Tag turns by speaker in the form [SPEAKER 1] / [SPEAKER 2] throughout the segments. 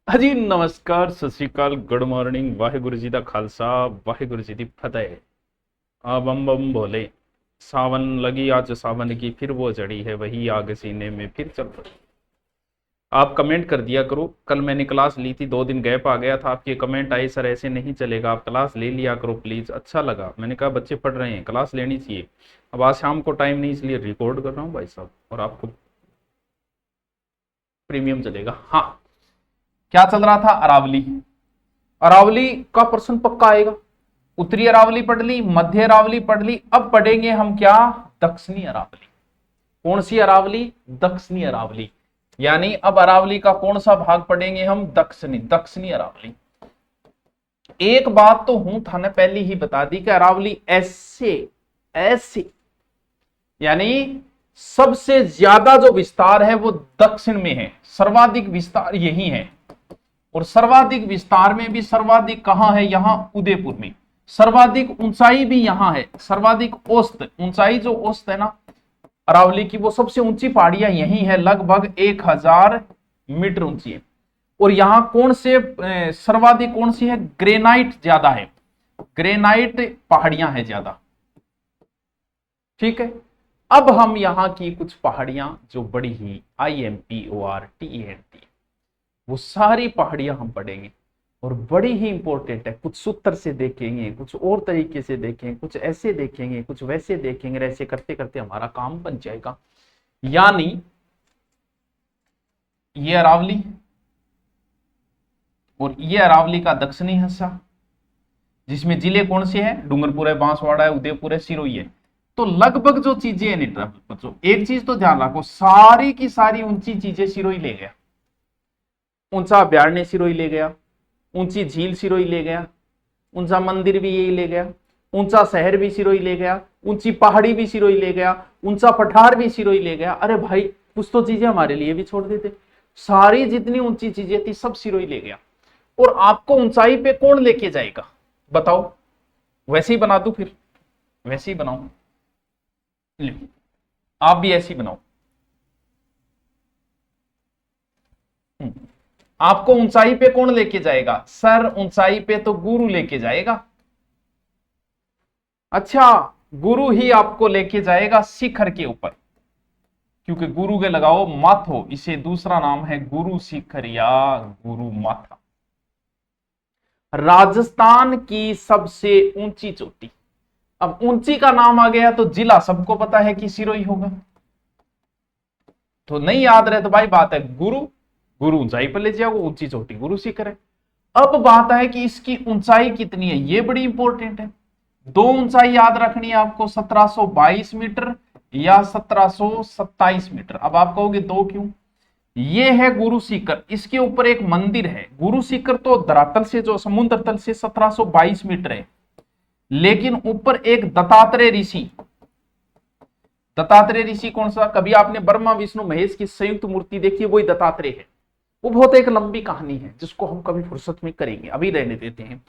[SPEAKER 1] ਹਾਂਜੀ नमस्कार सत श्री अकाल गुड मॉर्निंग वाहिगुरु जी का खालसा वाहिगुरु जी की फतेह। आ बम बम भोले। सावन लगी आज सावन की फिर वो जड़ी है वही आग सीने में फिर चल पड़ी। आप कमेंट कर दिया करो। कल मैंने क्लास ली थी, 2 दिन गैप आ गया था, आपके कमेंट आए सर ऐसे नहीं चलेगा, आप क्लास ले लिया करो प्लीज। अच्छा लगा, मैंने कहा बच्चे पढ़ रहे हैं क्लास लेनी चाहिए। अब आज शाम को टाइम नहीं इसलिए रिकॉर्ड कर रहा हूँ भाई साहब, और आपको प्रीमियम चलेगा। हाँ, क्या चल रहा था? अरावली। अरावली का प्रश्न पक्का आएगा। उत्तरी अरावली पढ़ ली, मध्य अरावली पढ़ ली, अब पढ़ेंगे हम क्या? दक्षिणी अरावली। कौन सी अरावली? दक्षिणी अरावली। यानी अब अरावली का कौन सा भाग पढ़ेंगे हम? दक्षिणी दक्षिणी अरावली। एक बात तो हूं थाने पहले ही बता दी कि अरावली ऐसे ऐसे यानी सबसे ज्यादा जो विस्तार है वो दक्षिण में है, सर्वाधिक विस्तार यही है। और सर्वाधिक विस्तार में भी सर्वाधिक कहां है? यहां उदयपुर में। सर्वाधिक ऊंचाई भी यहां है, सर्वाधिक औसत ऊंचाई जो औसत है ना अरावली की, वो सबसे ऊंची पहाड़ियां यही है, लगभग 1000 मीटर ऊंची है। और यहां कौन से सर्वाधिक कौन सी है? ग्रेनाइट ज्यादा है, ग्रेनाइट पहाड़ियां है ज्यादा। ठीक है, अब हम यहां की कुछ पहाड़ियां जो बड़ी ही IMPORTENT, वो सारी पहाड़ियां हम पढ़ेंगे और बड़ी ही इंपॉर्टेंट है। कुछ सूत्र से देखेंगे, कुछ और तरीके से देखेंगे, कुछ ऐसे देखेंगे, कुछ वैसे देखेंगे, ऐसे करते करते हमारा काम बन जाएगा। यानी ये अरावली और ये अरावली का दक्षिणी हिस्सा, जिसमें जिले कौन से हैं? डूंगरपुर है, बांसवाड़ा है, उदयपुर है, सिरोही है। तो लगभग जो चीजें हैं बच्चों, एक चीज तो ध्यान रखो, सारी की सारी ऊंची चीजें सिरोही ले गया। ऊंचा अभ्यारण्य सिरोही ले गया, ऊंची झील सिरोही ले गया, ऊंचा मंदिर भी यही ले गया, ऊंचा शहर भी सिरोही ले गया, ऊंची पहाड़ी भी सिरोही ले गया, ऊंचा पठार भी सिरोही ले गया। अरे भाई कुछ तो चीजें हमारे लिए भी छोड़ देते। सारी जितनी ऊंची चीजें थी सब सिरोही ले गया। और आपको ऊंचाई पे कौन लेके जाएगा बताओ? वैसे ही बना दू, फिर वैसे ही बनाओ, आप भी ऐसे ही बनाओ। आपको ऊंचाई पे कौन लेके जाएगा? सर ऊंचाई पे तो गुरु लेके जाएगा। अच्छा, गुरु ही आपको लेके जाएगा शिखर के ऊपर, क्योंकि गुरु के लगाओ माथो, इसे दूसरा नाम है गुरु शिखर या गुरु माथा। राजस्थान की सबसे ऊंची चोटी। अब ऊंची का नाम आ गया तो जिला सबको पता है कि सिरोही होगा। तो नहीं याद रहे तो भाई बात है, गुरु गुरु ऊंचाई पर ले जाओ, ऊंची चोटी गुरु शिखर है। अब बात है कि इसकी ऊंचाई कितनी है, ये बड़ी इंपॉर्टेंट है। दो ऊंचाई याद रखनी है आपको, 1722 मीटर या 1727 मीटर। अब आप कहोगे दो क्यों? ये है गुरु शिखर, इसके ऊपर एक मंदिर है। गुरु शिखर तो धरातल से, जो समुद्र तल से 1722 मीटर है, लेकिन ऊपर एक दत्तात्रेय ऋषि। दत्तात्रेय ऋषि कौन सा? कभी आपने ब्रह्मा विष्णु महेश की संयुक्त मूर्ति देखी है? वही दत्तात्रेय है। वो बहुत एक लंबी कहानी है जिसको हम कभी फुर्सत में करेंगे, अभी रहने देते हैं।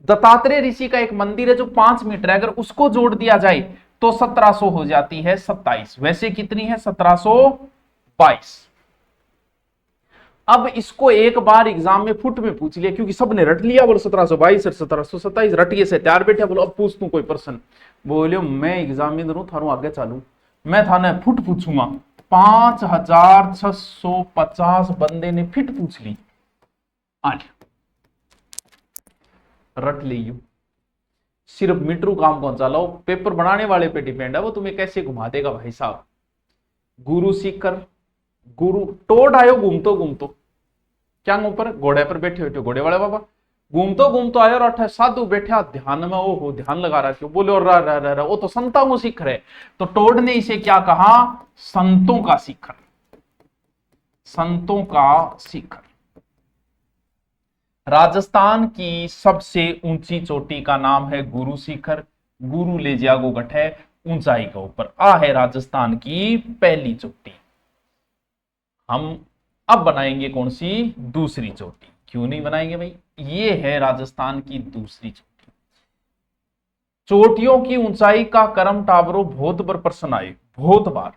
[SPEAKER 1] दत्तात्रेय ऋषि का एक मंदिर है जो 5 मीटर है, अगर उसको जोड़ दिया जाए तो 1700 हो जाती है 27। वैसे कितनी है? 1722। अब इसको एक बार एग्जाम में फुट में पूछ लिया, क्योंकि सबने रट लिया, बोलो 1722 और 1727 रट गए से तैयार बैठे। बोलो अब पूछ तू कोई प्रश्न, बोलो मैं एग्जामिनर हूं, थारू आगे चालू, मैं थाने फुट पूछूंगा। 5650 बंदे ने फिट पूछ ली, आज रट लियो। सिर्फ मीटरू काम कौन सा लो, पेपर बनाने वाले पे डिपेंड है वो तुम्हें कैसे घुमा देगा भाई साहब। गुरु शिखर, गुरु टोड आयो घूमतो घूमतो, क्या ऊपर घोड़े पर बैठे बैठे, घोड़े वाले बाबा घूमतो घूमतो आयो, और साधु बैठा ध्यान में, ओ हो ध्यान लगा रहा क्यों? बोले और वो तो संतों को शिखर है। तो टोड ने इसे क्या कहा? संतों का शिखर, संतों का शिखर। राजस्थान की सबसे ऊंची चोटी का नाम है गुरु शिखर। गुरु ले जागो गठे ऊंचाई के ऊपर, आ है राजस्थान की पहली चोटी। हम अब बनाएंगे कौन सी? दूसरी चोटी। क्यों नहीं बनाएंगे भाई? ये है राजस्थान की दूसरी चोटी। चोटियों की ऊंचाई का क्रम टावरो बहुत बार प्रश्न आए, बहुत बार।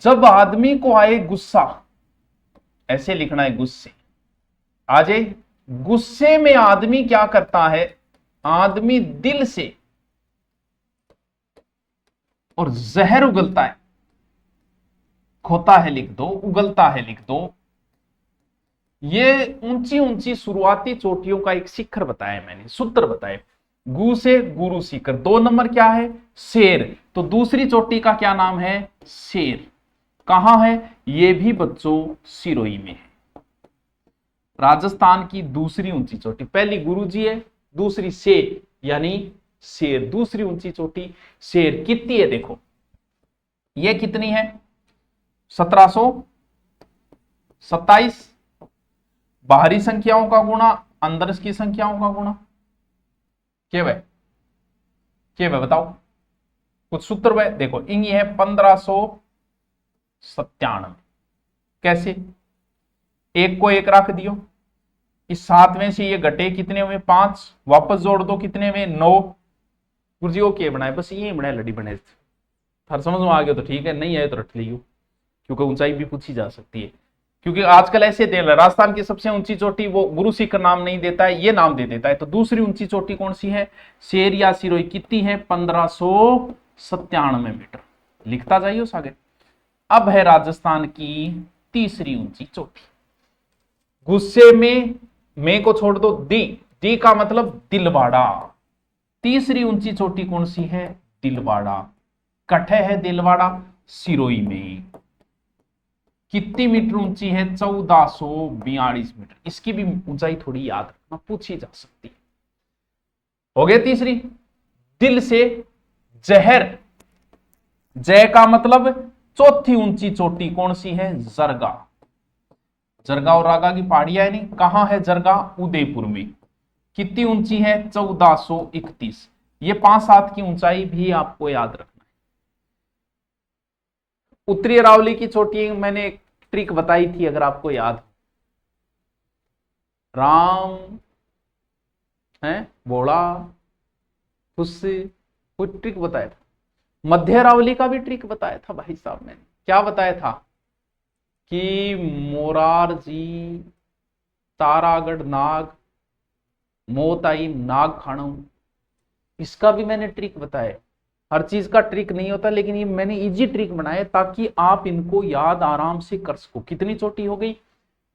[SPEAKER 1] जब आदमी को आए गुस्सा, ऐसे लिखना है गुस्से। आजे गुस्से में आदमी क्या करता है, आदमी दिल से और जहर उगलता है, खोता है लिख दो, उगलता है लिख दो। ये ऊंची ऊंची शुरुआती चोटियों का एक शिखर बताया मैंने, सूत्र बताए। गु से गुरु सीकर। 2 नंबर क्या है, शेर। तो दूसरी चोटी का क्या नाम है, शेर। कहां है, ये भी बच्चों सिरोही में है। राजस्थान की दूसरी ऊंची चोटी, पहली गुरुजी है, दूसरी शेर यानी शेर, दूसरी ऊंची चोटी शेर। कितनी है देखो, ये कितनी है, 1727। बाहरी संख्याओं का गुणा अंदर की संख्याओं का गुणा, क्या है, क्या है बताओ, कुछ सूत्र वह देखो। इंगी है 1597। कैसे, एक को एक रख दियो, इस 7 में से ये घटे कितने हुए, 5, वापस जोड़ दो कितने में, 9। गुरुजी को क्या बनाए, बस ये बनाए, लड़ी बने। हर समझ में आ गया तो ठीक है, नहीं आए तो रट लियो, क्योंकि ऊंचाई भी पूछी जा सकती है। क्योंकि आजकल ऐसे दे, राजस्थान की सबसे ऊंची चोटी वो गुरु शिखर नाम नहीं देता है, ये नाम दे देता है। तो दूसरी ऊंची चोटी कौन सी है, शेर या सिरोही। कितनी है, 1597 मीटर। लिखता जाइए उस आगे। अब है राजस्थान की तीसरी ऊंची चोटी। गुस्से में को छोड़ दो, दी का मतलब दिलवाड़ा। तीसरी ऊंची चोटी कौन सी है, दिलवाड़ा। कठे है दिलवाड़ा, सिरोही में। कितनी मीटर ऊंची है, 1442 मीटर। इसकी भी ऊंचाई थोड़ी याद रखना, पूछी जा सकती है। हो गया तीसरी। दिल से जहर, जय का मतलब चौथी ऊंची चोटी कौन सी है, जरगा। जरगा और रागा की पहाड़ियां है नहीं, कहां है जरगा, उदयपुर में। कितनी ऊंची है, 1431। ये 5-7 की ऊंचाई भी आपको याद रखना है। उत्तरी अरावली की चोटी मैंने एक ट्रिक बताई थी, अगर आपको याद, राम है बोला खुश, कोई ट्रिक बताया था। मध्य अरावली का भी ट्रिक बताया था भाई साहब मैंने। क्या बताया था कि मोरारजी तारागढ़ नाग मोताई नाग खाणो, इसका भी मैंने ट्रिक बताया। हर चीज का ट्रिक नहीं होता, लेकिन ये मैंने इजी ट्रिक बनाया ताकि आप इनको याद आराम से कर सको। कितनी चोटी हो गई,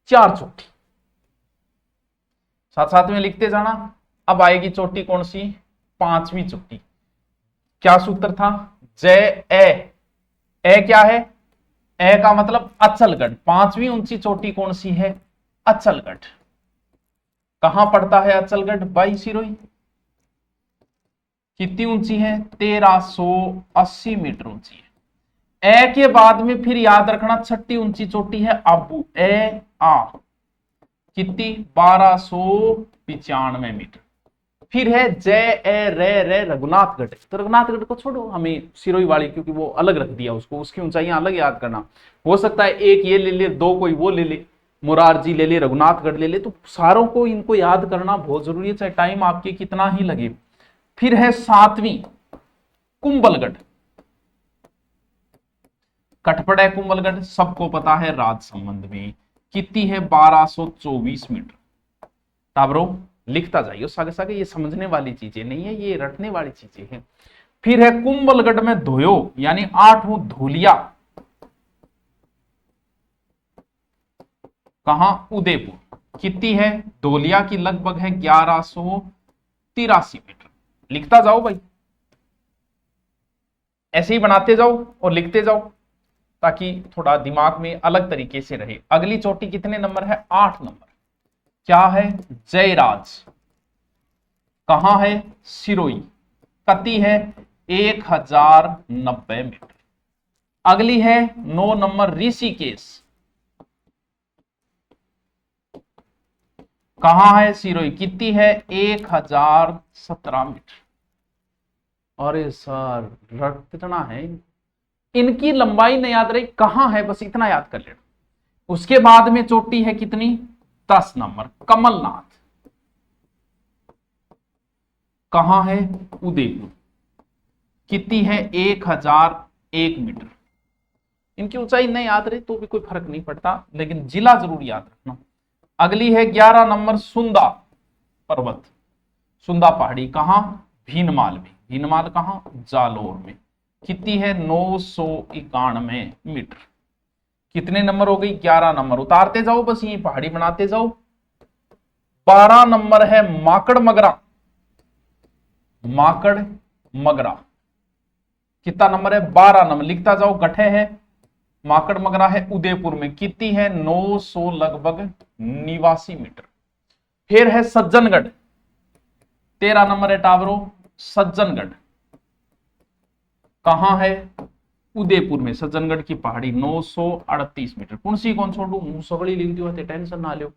[SPEAKER 1] 4 चोटी। साथ साथ में लिखते जाना। अब आएगी चोटी कौन सी, 5वीं चोटी। क्या सूत्र था, जय ए क्या है, ए का मतलब अचलगढ़। 5वीं ऊंची चोटी कौन सी है, अचलगढ़। कहां पड़ता है अचलगढ़, बाई सिरोही। कितनी ऊंची है, 1380 मीटर ऊंची है। ए के बाद में फिर याद रखना छठी ऊंची चोटी है आबू, ए आ। कितनी, 1295 मीटर। फिर है जय ए रे रघुनाथगढ़। तो रघुनाथगढ़ को छोड़ो, हमें सिरोही वाली, क्योंकि वो अलग रख दिया उसको, उसकी ऊंचाइयां अलग याद करना। हो सकता है एक ये ले ले, 2 कोई वो ले ले, मुरारजी ले ले, रघुनाथगढ़ ले ले। तो सारों को इनको याद करना बहुत जरूरी है, चाहे टाइम आपके कितना ही लगे। फिर है 7वीं कुंभलगढ़। कटपड़ है कुंभलगढ़, सबको पता है राजसमंद में। कितनी है, 1224 मीटर। टाबरो लिखता जाइए सागे सागे, ये समझने वाली चीजें नहीं है, ये रटने वाली चीजें हैं। फिर है कुंभलगढ़ में धोयो यानी 8वां धोलिया। कहां, उदयपुर। कितनी है, धोलिया की लगभग है 1183 मीटर। लिखता जाओ भाई, ऐसे ही बनाते जाओ और लिखते जाओ, ताकि थोड़ा दिमाग में अलग तरीके से रहे। अगली चोटी कितने नंबर है, 8 नंबर। क्या है, जयराज। कहां है, सिरोही। कती है, 1090 मीटर। अगली है 9 नंबर ऋषिकेश। कहां है, सिरोही। कितनी है, 1017 मीटर। अरे सर रटना है, इनकी लंबाई नहीं याद रही, कहां है बस इतना याद कर लेना। उसके बाद में चोटी है कितनी, 10 नंबर कमलनाथ। कहां है, उदयपुर। कितनी है, 1001 मीटर। इनकी ऊंचाई नहीं याद रही तो भी कोई फर्क नहीं पड़ता, लेकिन जिला जरूर याद रखना। अगली है 11 नंबर सुंदा पर्वत। सुंदा पहाड़ी कहां? भीनमाल में। भीनमाल कहां? जालोर में। कितनी है? 991 मीटर। कितने नंबर हो गई? 11 नंबर। उतारते जाओ बस, ये पहाड़ी बनाते जाओ। 12 नंबर है माकड़ मगरा। माकड़ मगरा कितना नंबर है? 12 नंबर। लिखता जाओ। गठे है, माकड़ मगरा है उदयपुर में। कितनी है? 900 लगभग 89 मीटर। फिर है सज्जनगढ़। 13 नंबर है टावरो सज्जनगढ़। कहां है? उदयपुर में। सज्जनगढ़ की पहाड़ी 938 मीटर। कौन सी कौन छोड़ू? मुंह सगड़ी लिख दी होते, टेंशन ना लो।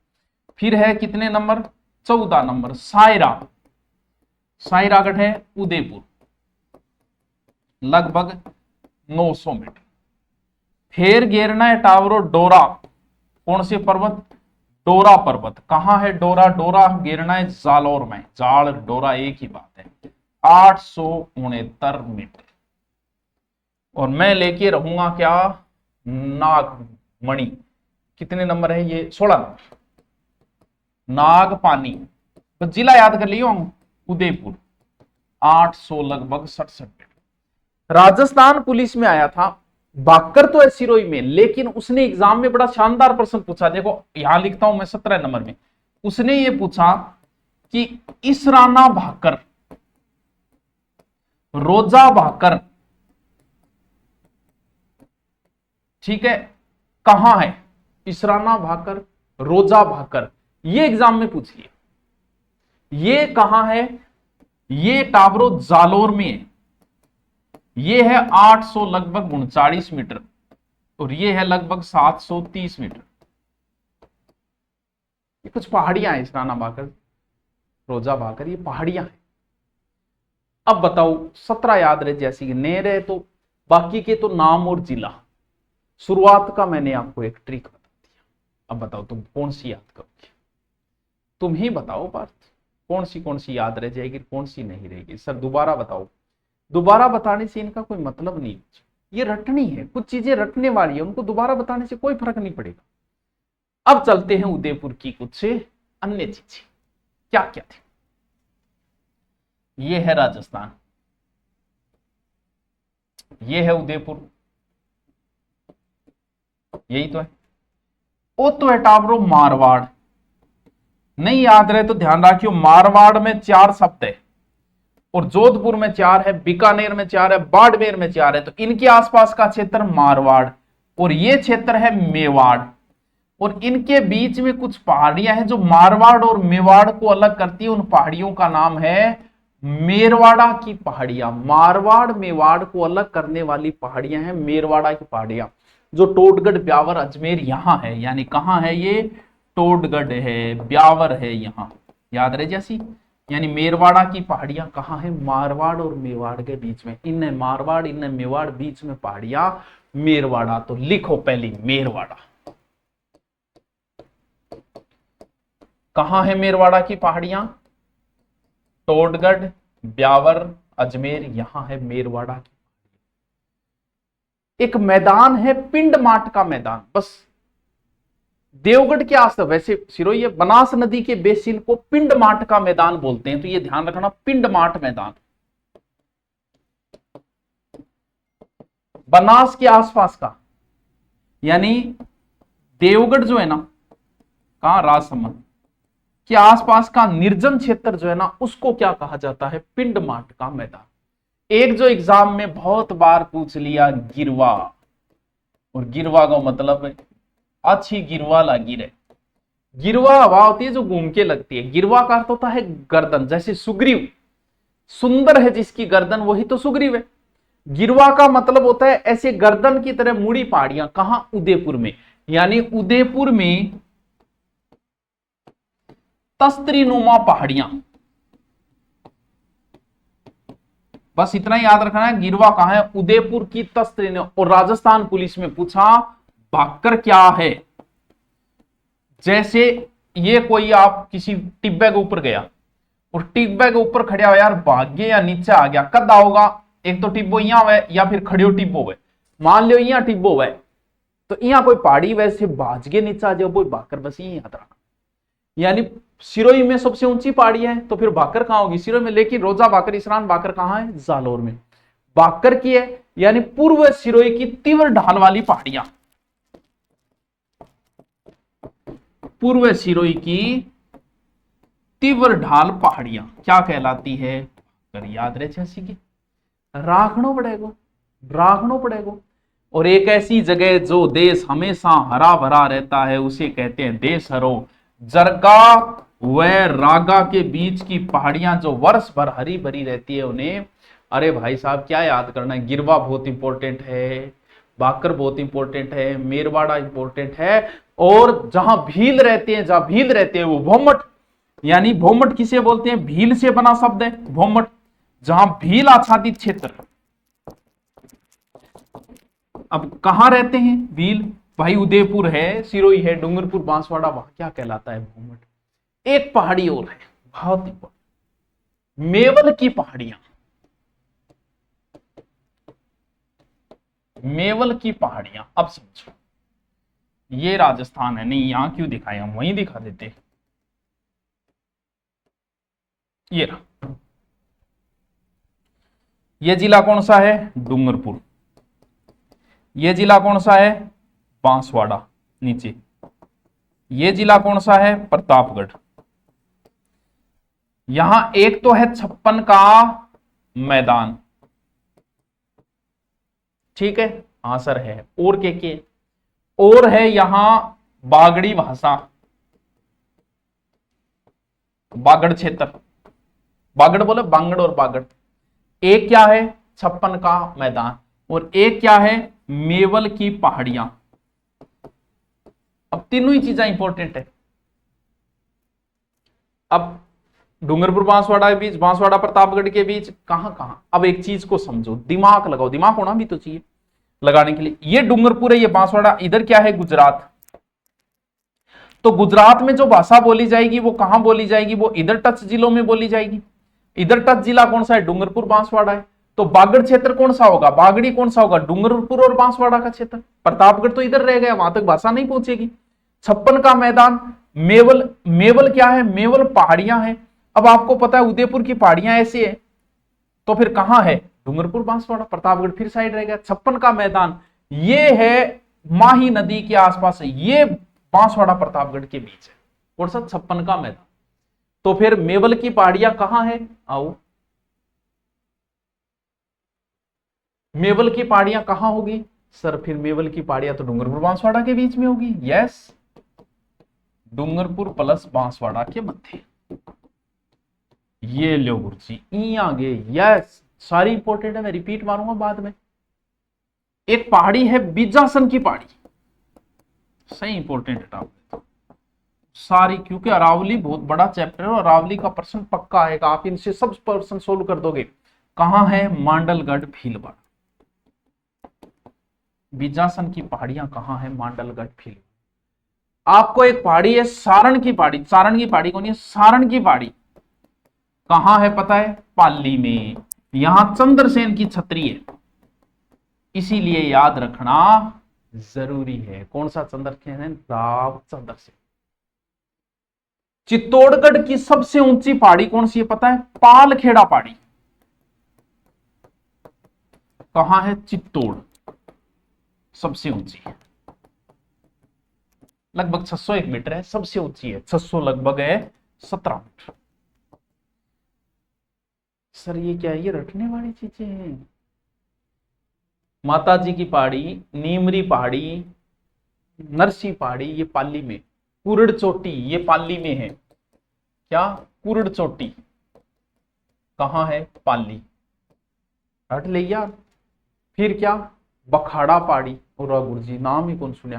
[SPEAKER 1] फिर है कितने नंबर? 14 नंबर सायरा। सायरागढ़ है उदयपुर, लगभग 900 मीटर। फिर घेरना है टावरो डोरा। कौन से पर्वत? डोरा पर्वत। कहां है डोरा? डोरा घेरना है जालोर में। जाल डोरा एक ही बात है। 869 मीटर। और मैं लेके रहूंगा क्या? नागमणि। कितने नंबर है ये? 16 नंबर। नागपानी। तो जिला याद कर लियो हम, उदयपुर। 800 लगभग 67 मीटर। राजस्थान पुलिस में आया था, भाकर तो है सिरोही में, लेकिन उसने एग्जाम में बड़ा शानदार प्रश्न पूछा। देखो यहां लिखता हूं मैं 17 नंबर में। उसने ये पूछा कि इसराना भाकर, रोजा भाकर, ठीक है, कहां है? इसराना भाकर, रोजा भाकर, ये एग्जाम में पूछ लिया। ये कहां है? ये टावरो जालोर में है। ये है 800 लगभग 39 मीटर और ये है लगभग 730 मीटर। ये कुछ पहाड़ियां हैं, इसराना भाकर, रोजा भाकर, ये पहाड़ियां हैं। अब बताओ 17 याद रहे जैसी कि नहीं रहे तो बाकी के तो नाम और जिला। शुरुआत का मैंने आपको एक ट्रिक बता दिया। अब बताओ तुम कौन सी याद करोगे? तुम ही बताओ पार्थ, कौन सी याद रह जाएगी, कौन सी नहीं रहेगी? सर दोबारा बताओ। दोबारा बताने से इनका कोई मतलब नहीं। ये रटनी है, कुछ चीजें रटने वाली है, उनको दोबारा बताने से कोई फर्क नहीं पड़ेगा। अब चलते हैं उदयपुर की कुछ अन्य चीजें। क्या क्या थी? ये है राजस्थान, ये है उदयपुर, यही तो है। वो तो है टावरो मारवाड़। नहीं याद रहे तो ध्यान रखियो, मारवाड़ में 4 शब्द है और जोधपुर में 4 है, बीकानेर में 4 है, बाड़मेर में 4 है। तो इनके आसपास का क्षेत्र मारवाड़ और ये क्षेत्र है मेवाड़। और इनके बीच में कुछ पहाड़ियां हैं जो मारवाड़ और मेवाड़ को अलग करती है। उन पहाड़ियों का नाम है मेरवाड़ा की पहाड़ियां। मारवाड़ मेवाड़ को अलग करने वाली पहाड़ियां हैं मेरवाड़ा की पहाड़ियां, जो टोटगढ़, ब्यावर, अजमेर यहां है। यानी कहां है ये? टोटगढ़ है, ब्यावर है, यहां याद रहे जैसी। यानी मेरवाड़ा की पहाड़ियां कहां है? मारवाड़ और मेवाड़ के बीच में। इन मारवाड़ इन मेवाड़ बीच में पहाड़ियां मेरवाड़ा। तो लिखो पहली मेरवाड़ा। कहां है मेरवाड़ा की पहाड़ियां? टोटगढ़, ब्यावर, अजमेर, यहां है मेरवाड़ा की। एक मैदान है पिंड माट का मैदान, बस देवगढ़ के आस, वैसे सिरोही बनास नदी के बेसिन को पिंड माट का मैदान बोलते हैं, तो ये ध्यान रखना, पिंड माट मैदान बनास के आसपास का। यानी देवगढ़ जो है ना, कहां? राजसमंद के आसपास का निर्जन क्षेत्र जो है ना, उसको क्या कहा जाता है? पिंड माट का मैदान। एक जो एग्जाम में बहुत बार पूछ लिया, गिरवा। और गिरवा का मतलब है अच्छी गिरवा लगी रहे। गिरवा हवा होती है जो घूम के लगती है। गिरवा का अर्थ होता है गर्दन, जैसे सुग्रीव सुंदर है जिसकी गर्दन, वही तो सुग्रीव है। गिरवा का मतलब होता है ऐसे गर्दन की तरह मुड़ी पहाड़ियां। कहां? उदयपुर में। यानी उदयपुर में तस्त्रीनुमा पहाड़ियां, बस इतना ही याद रखना है। गिरवा कहां है? उदयपुर की तस्त्रीनुमा। और राजस्थान पुलिस में पूछा भाकर क्या है? जैसे ये कोई आप किसी टिब्बे के ऊपर गया और टिब्बे के ऊपर खड़ा हो, यार भाग गया या नीचे आ गया, कद आओगा? एक तो टिब्बो यहां है या फिर खड़ियो टिब्बो है। मान लो यहां टिब्बो है तो यहाँ कोई पहाड़ी वैसे भाज के नीचा जो वो भाकर, बस ये याद रखना। यानी सिरोही में सबसे ऊंची पहाड़ी है, तो फिर भाकर कहां होगी? सिरोही में। लेकिन रोजा भाकर, इसरान भाकर कहां है? जालोर में। भाकर की है, यानी पूर्व सिरोही की तीव्र ढाल वाली पहाड़ियां, पूर्व सिरोही की तीव्र ढाल पहाड़ियां क्या कहलाती है? कर याद रहे जैसी की राखनो पड़ेगा। और एक ऐसी जगह जो देश हमेशा हरा भरा रहता है उसे कहते हैं देश हरो। जरगा व रागा के बीच की पहाड़ियां जो वर्ष भर हरी भरी रहती है उन्हें, अरे भाई साहब क्या याद करना है? गिरवा बहुत इंपॉर्टेंट है, बाकर बहुत इंपॉर्टेंट है, मेरवाड़ा इंपॉर्टेंट है, और जहां भील रहते हैं वो भौमट। यानी भौमट किसे बोलते हैं? भील से बना शब्द है भौमट। जहां भील आच्छादित क्षेत्र, अब कहां रहते हैं भील? भाई उदयपुर है, सिरोही है, डूंगरपुर, बांसवाड़ा, वहां क्या कहलाता है? भौमट। एक पहाड़ी और है बहुत इंपॉर्टेंट, मेवल की पहाड़ियां। मेवल की पहाड़ियां, अब समझो, ये राजस्थान है। नहीं यहां क्यों दिखाए, हम वहीं दिखा देते। ये रहा, ये जिला कौन सा है? डूंगरपुर। ये जिला कौन सा है? बांसवाड़ा नीचे। ये जिला कौन सा है? प्रतापगढ़। यहां एक तो है 56 का मैदान, ठीक है, हाँ सर है। और के और है यहां बागड़ी भाषा, बागड़ क्षेत्र, बागड़ बोले बांगड़ और बागड़। एक क्या है? 56 का मैदान, और एक क्या है? मेवल की पहाड़ियां। अब तीनों ही चीजें इंपॉर्टेंट है। अब डूंगरपुर बांसवाड़ा के बीच, बांसवाड़ा प्रतापगढ़ के बीच, कहां कहां? अब एक चीज को समझो, दिमाग लगाओ, दिमाग होना भी तो चाहिए लगाने के लिए। ये डूंगरपुर है, ये बांसवाड़ा, इधर क्या है? गुजरात। तो गुजरात में जो भाषा बोली जाएगी वो कहां बोली जाएगी? वो इधर टच जिलों में बोली जाएगी। इधर टच जिला कौन सा है? डूंगरपुर बांसवाड़ा है। तो बागड़ क्षेत्र कौन सा होगा? बागड़ी कौन सा होगा? डूंगरपुर और बांसवाड़ा का क्षेत्र। प्रतापगढ़ तो इधर रह गया, वहां तक भाषा नहीं पहुंचेगी। 56 का मैदान, मेवल। मेवल क्या है? मेवल पहाड़ियां हैं। अब आपको पता है उदयपुर की पहाड़ियां ऐसी है, तो फिर कहां है? डूंगरपुर बांसवाड़ा। प्रतापगढ़ फिर साइड रह गया। 56 का मैदान ये है, माही नदी के आसपास है, ये बांसवाड़ा प्रतापगढ़ के बीच है, और सर 56 का मैदान। तो फिर मेवल की पहाड़ियां कहां है? आओ, मेवल की पहाड़ियां कहां होगी? सर फिर मेवल की पहाड़ियां तो डूंगरपुर बांसवाड़ा के बीच में होगी। यस, डूंगरपुर प्लस बांसवाड़ा के मध्य। ये लो गुरुजी, ई आगे। यस, सारी इंपॉर्टेंट है, मैं रिपीट मारूंगा बाद में। एक पहाड़ी है बीजासन की पहाड़ी, सही इंपॉर्टेंट है टॉपिक सारी, क्योंकि अरावली बहुत बड़ा चैप्टर है और अरावली का प्रश्न पक्का आएगा, आप इनसे सब प्रश्न सोल्व कर दोगे। कहां है? मांडलगढ़ भीलवाड़ा। बीजासन की पहाड़ियां कहां है? मांडलगढ़ भीलवाड़ा। आपको एक पहाड़ी है सारण की पहाड़ी, सारण की पहाड़ी कौन है? सारण की पहाड़ी कहां है पता है? पाली में। यहां चंद्रसेन की छतरी है, इसीलिए याद रखना जरूरी है। कौन सा चंद्रसेन? राव चंद्रसेन। चित्तौड़गढ़ की सबसे ऊंची पहाड़ी कौन सी है पता है? पालखेड़ा पहाड़ी। कहां है? चित्तौड़, सबसे ऊंची है, लगभग 601 मीटर है, सबसे ऊंची है। 600 लगभग है 17 मीटर। सर ये क्या है? ये रटने वाली चीजें हैं। माता जी की पहाड़ी, नीमरी पहाड़ी, नरसी पहाड़ी, ये पाली में। कुरड़ चोटी ये पाली में है। क्या? कुरड़ चोटी कहां है? पाली। रट ले यार। फिर क्या? बखाड़ा पहाड़ी, और गुरुजी नाम ही कौन सुना?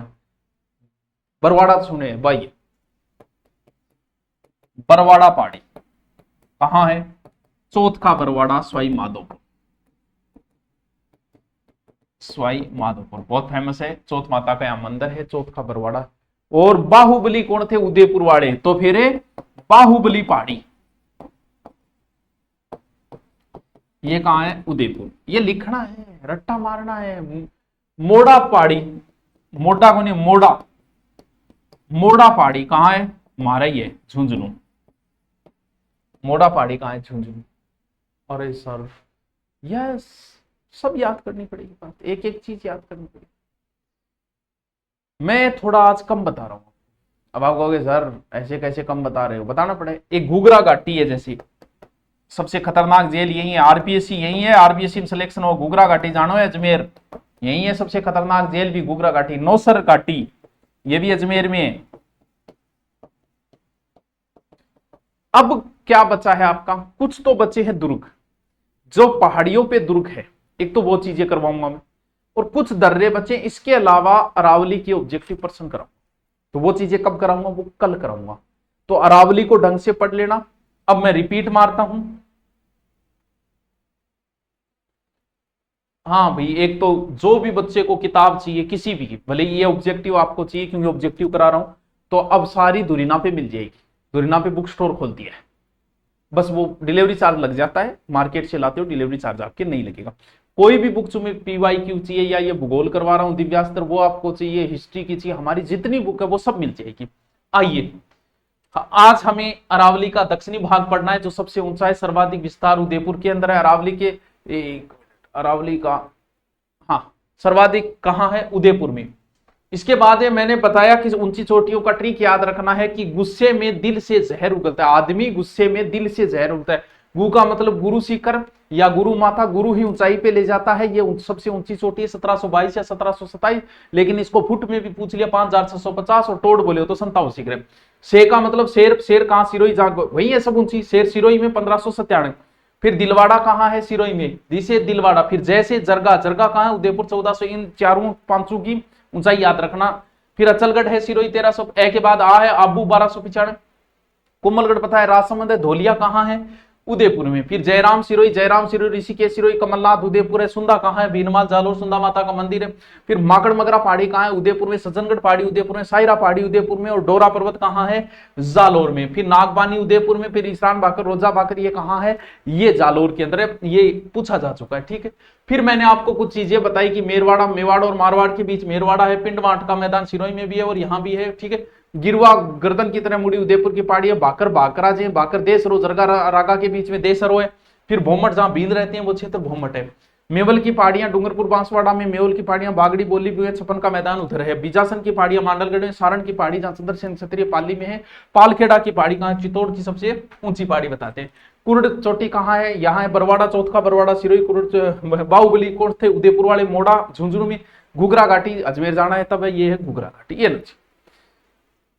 [SPEAKER 1] बरवाड़ा सुने भाई। बरवाड़ा पहाड़ी कहां है? चौथ का बरवाड़ा, सवाई माधोपुर। सवाई माधोपुर बहुत फेमस है, चौथ माता का यहां मंदिर है, चौथ का बरवाड़ा। और बाहुबली कौन थे? उदयपुर वाले, तो फिर बाहुबली पहाड़ी ये कहां है? उदयपुर। ये लिखना है, रट्टा मारना है। मोड़ा पहाड़ी, मोटा को नहीं, मोड़ा, मोड़ा पहाड़ी कहाँ है, मारा ही है, झुंझुनू। मोड़ा पहाड़ी कहाँ है, झुंझुनू। अरे सर, यस, सब याद करनी पड़ेगी बात, एक एक चीज याद करनी पड़ेगी। मैं थोड़ा आज कम बता रहा हूं। अब आप कहोगे सर ऐसे कैसे कम बता रहे हो, बताना पड़े। एक घूघरा घाटी है, जैसे सबसे खतरनाक जेल यही है, आरपीएससी यही है, आरपीएससी में सिलेक्शन हो घूघरा घाटी जानो है, अजमेर यही है सबसे खतरनाक जेल भी, घूघरा घाटी। नौसर घाटी ये भी अजमेर में है। अब क्या बचा है आपका, कुछ तो बचे हैं दुर्ग, जो पहाड़ियों पे दुर्ग है, एक तो वो चीजें करवाऊंगा मैं, और कुछ दर्रे बचे, इसके अलावा अरावली के ऑब्जेक्टिव पर्सन कराऊंगा। तो वो चीजें कब कराऊंगा, वो कल कराऊंगा। तो अरावली को ढंग से पढ़ लेना। अब मैं रिपीट मारता हूं। हाँ भाई, एक तो जो भी बच्चे को किताब चाहिए किसी भी की, भले ये ऑब्जेक्टिव आपको चाहिए क्योंकि ऑब्जेक्टिव करा रहा हूं, तो अब सारी दुरीना पे मिल जाएगी। दुरीना पे बुक स्टोर खोल दिया है, बस वो डिलीवरी चार्ज लग जाता है, मार्केट से लाते हो डिलीवरी चार्ज आपके नहीं लगेगा। कोई भी बुक तुम्हें PYQ चाहिए, या ये भूगोल करवा रहा हूं दिव्यास्त्र वो आपको चाहिए, हिस्ट्री की चाहिए, हमारी जितनी बुक है वो सब मिल जाएगी। आइए, आज हमें अरावली का दक्षिणी भाग पढ़ना है, जो सबसे ऊंचा है, सर्वाधिक विस्तार उदयपुर के अंदर है। अरावली के अरावली का, हाँ, सर्वाधिक कहां है, उदयपुर में। इसके बाद है, मैंने बताया कि ऊंची चोटियों का ट्रिक याद रखना है कि गुस्से में दिल से जहर उगलता है, आदमी गुस्से में दिल से जहर उगलता है। गु का मतलब गुरु शिखर या गुरु माता, गुरु ही ऊंचाई पे ले जाता है। ये सबसे ऊंची चोटी है 1722 या 1727, लेकिन इसको फुट में भी पूछ लिया 5650, और टोड बोले हो तो 57 शिखर। शे का मतलब शेर, शेर कहां, सिरोही जाग वही है सब ऊंची, शेर सिरोही में 1597। फिर दिलवाड़ा कहां है, सिरोही में, दिसे दिलवाड़ा। फिर जैसे जरगा, जरगा कहां है, उदयपुर 1400। इन चारों पांचों की ऊंचाई याद रखना। फिर अचलगढ़ है सिरोही 1300, ए के बाद आ है आबू 1295, कोमलगढ़ पता है, राजसमंद है। धोलिया कहां है, उदयपुर में। फिर जयराम सिरोही, जयराम सिरोही, ऋषिकेश सिरोही, कमलनाथ उदयपुर है। सुंदा कहां है, भीनमाल जालोर, सुंदा माता का मंदिर है। फिर माकड़ मगरा पहाड़ी कहां है, उदयपुर में। सज्जनगढ़ पहाड़ी उदयपुर में, सायरा पहाड़ी उदयपुर में, और डोरा पर्वत कहां है, जालोर में। फिर नागबानी उदयपुर में। फिर ईशान भाकर, रोजा भाकर ये कहां है, ये जालोर के अंदर है, ये पूछा जा चुका है, ठीक है। फिर मैंने आपको कुछ चीजें बताई कि मेरवाड़ा, मेवाड़ और मारवाड़ के बीच मेरवाड़ा है। पिंड माट का मैदान सिरोही में भी है और यहां भी है, ठीक है। गिरवा गर्दन की तरह मुड़ी उदयपुर की पहाड़ी है। बाकर, बाकराज है, बाकर देसरो, जरगा रागा के बीच में देसरो है। फिर भोमट, जहां भील रहते हैं वो क्षेत्र भोमट है। मेवल की पहाड़ियां डूंगरपुर बांसवाड़ा में, मेवल की पहाड़ियां बागड़ी बोली भी है, छपन का मैदान उधर है। बीजासन की पहाड़ियां मांडलगढ़ में, सारण की पहाड़ी जहां चंद्रसेन क्षत्रिय पाली में है। पालखेड़ा की पहाड़ी कहां, चित्तौड़ की सबसे ऊंची पहाड़ी बताते हैं। कुर्ड चोटी कहां है, यहाँ है बरवाड़ा, चौथा बरवाड़ा सिरोही, कुर्ड बाहुबली कोट थे उदयपुर वाले, मोड़ा झुंझुनू में। घुघरा घाटी अजमेर जाना है तब है, ये है घुघरा घाटी। ये लक्ष्य,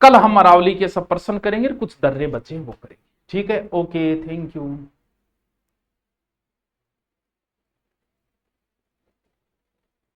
[SPEAKER 1] कल हम अरावली के सब प्रश्न करेंगे, कुछ दर्रे बचे हैं वो करेंगे, ठीक है। Okay, thank you.